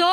2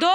2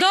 2